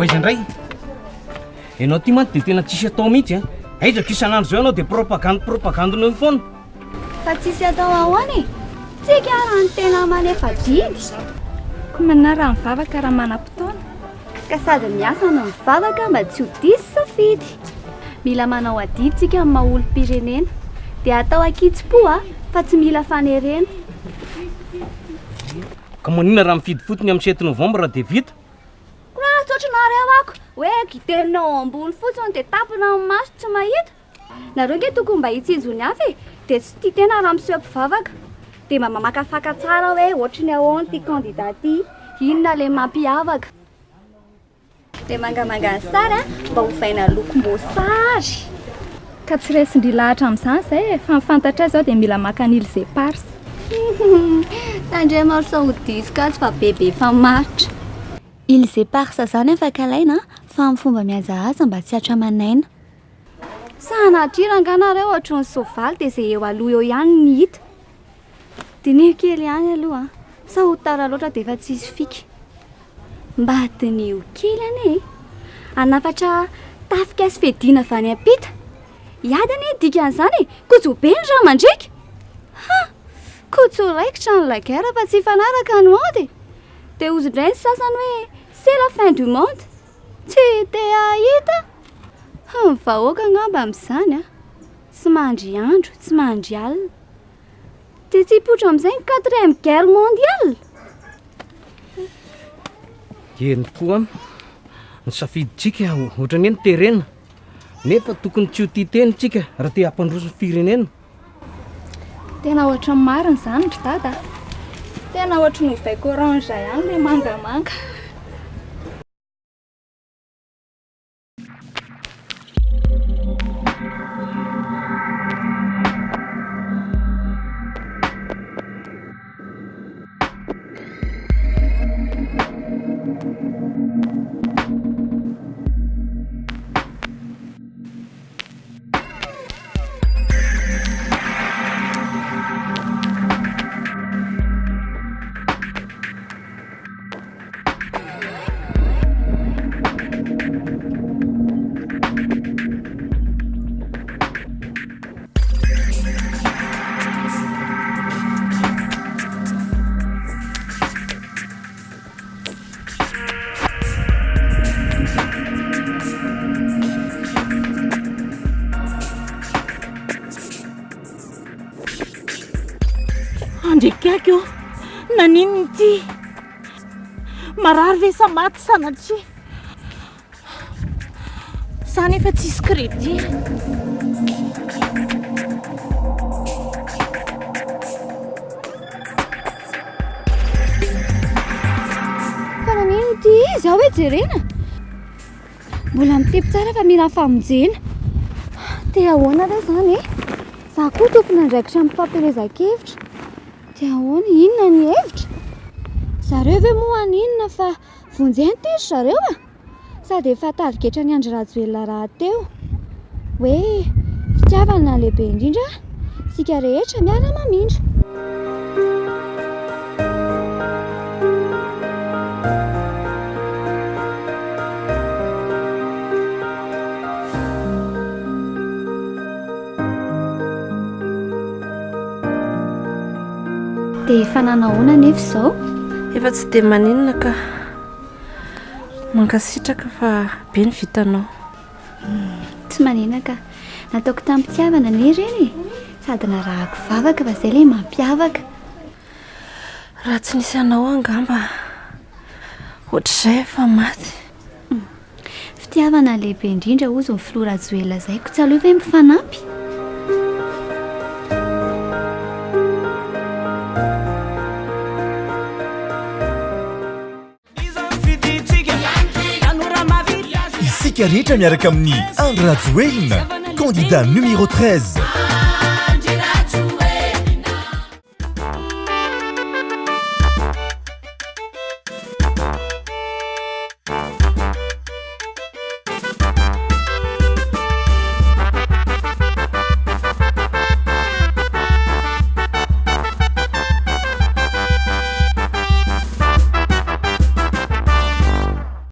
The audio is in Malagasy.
Oizy Andray, ianao ty manty dia tena tsisy atao mihitsy a. Aidraka isan'andro zao ianao dia propagandinao foana. Fa tsisy atao ahoany e? Tsika raha ny tena manefa didy. Ko manara mivavaka raha manam-potoana. Ka sady miasa no mivavaka mba tsy ho diso safidy. Mila manao adidy tsika amin'ny maha-olom-pirenena. Dia atao akitsi-po fa tsy mila fanerena. Ka maninona raha mifidy fotony amin'ny 7 novambra dia vita? Raha tsoatranareo ako hoe gitelinao ambony fotsiny dia tapina amin'ny maso tsy mahita. Nareo nge tokony mba hitsijony hafa e, dia tsy tia tena raha miseho mpivavaka. Dia mba mamakafaka tsara hoe ohatrany ahoana ty candidat ty, inona le mampiavaka. Dia mangamanga sara mba hovaina lokom-boasary. Ka tsy resindry lahatra amin'izany izay fa mifantatra zao dia mila makan'ily izay parsa. Tandre maro sa ho diso ka tsy fa bebe fa maritra. Il izay parsa zany afaka alaina fa amin'ny fomba mihajahaja mba tsy hatramanaina. Sanatrirangana reo ohatran'ny soavaly dia izay eo aloha eo ihany ny hita. Dinio kely ihany aloha sa ho tara loatra dia efa tsisy fika. Mba dinio kely ane anafatra tafika sy fedina avy any ampita. Iady ane dikan'izany kojo be ny raha mandrika. Kojo raikitra ny lagera fa tsy fanaraka ny mody. Dia ozy indray ny sasany hoe c'est la fin du monde. Tsy te ahita. Vahoaka angamba amin'izany tsy mandry andro, tsy mandry alina. Dia tsy hipoitra amin'izay ny 4e guerre mondiale. Eny tokoa ny safiditsika ohatrany hoe ny terena. Nefa tokony tsy ho tia teny tsika raha te hampandroso ny firenena. Tena ohatran'ny marina izany ry dada. Tena ohatran'ny ovaiko orange ihany ilay mangamanga. Andrikako nanino ity marary ve sa maty sanatria sa nefa tsisy crédit. Fa nanino ity izy aho hoe jerena. Mbola mitepy tsara fa mila famonjena. Te ahoana re zany e? Za koa tokony andraikitra amin'ny fampielezan-kevitra. Te ahoana inona ny hevitra? Zareo ve moa aninona fa vonjeny tery zareo sady efa tarigetra ny Andry RAJOELINA raha teo hoe fitiavana lehibe indrindra sika rehetra miara mamindra. Dia efa nanahoana nefa izao? Efa tsy dia maninona ka mankasitraka fa be ny vitanao. Tsy maninona ka nataoko tampitiavana ny ireny sady narahako vavaka fa izay ilay mampiavaka. Raha tsy nisy anao angamba ohatr'izay efa maty. Fitiavana lehibe indrindra ozy ny Filoha RAJOELINA izay ko tsy aleo hoe mifanampy. Isika rehetra miaraka amin'ny Andry RAJOELINA, candidat numéro 13.